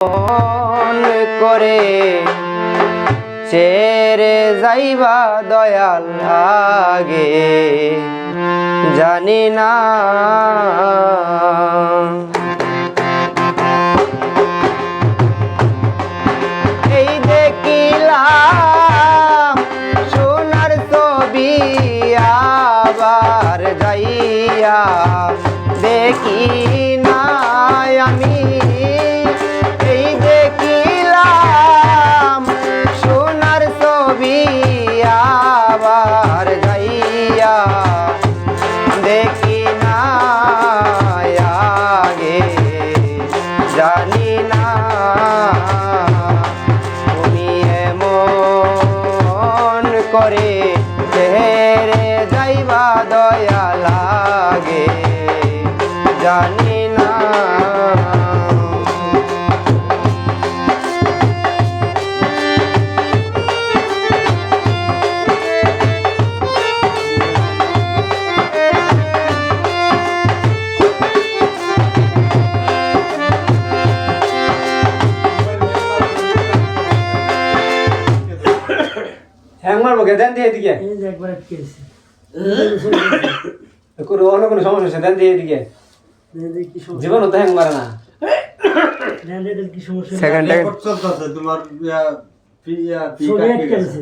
মন করে ছেড়ে যাইবা দয়াল আগে জানি না এই দেখিলাম সোনার ছবি আবার যাইয়া দেখি না আমি এই দেখিলাম সোনার ছবি আবার যাইয়া দেখি না আগে জানি না তুমি এমন করে ছেড়ে যাইবা দয়া লাগে জানি না হ্যাং মারবো কে দেন দিয়ে এদিকে এই যে একবার আটকে আছে কোনো অন্য কোনো সমস্যা হচ্ছে দেন দিয়ে এদিকে দেখি কি সমস্যা জীবন তো হ্যাং মারে না দেখি কি সমস্যা সেকেন্ড চলতেছে তোমার ছবি আটকে আছে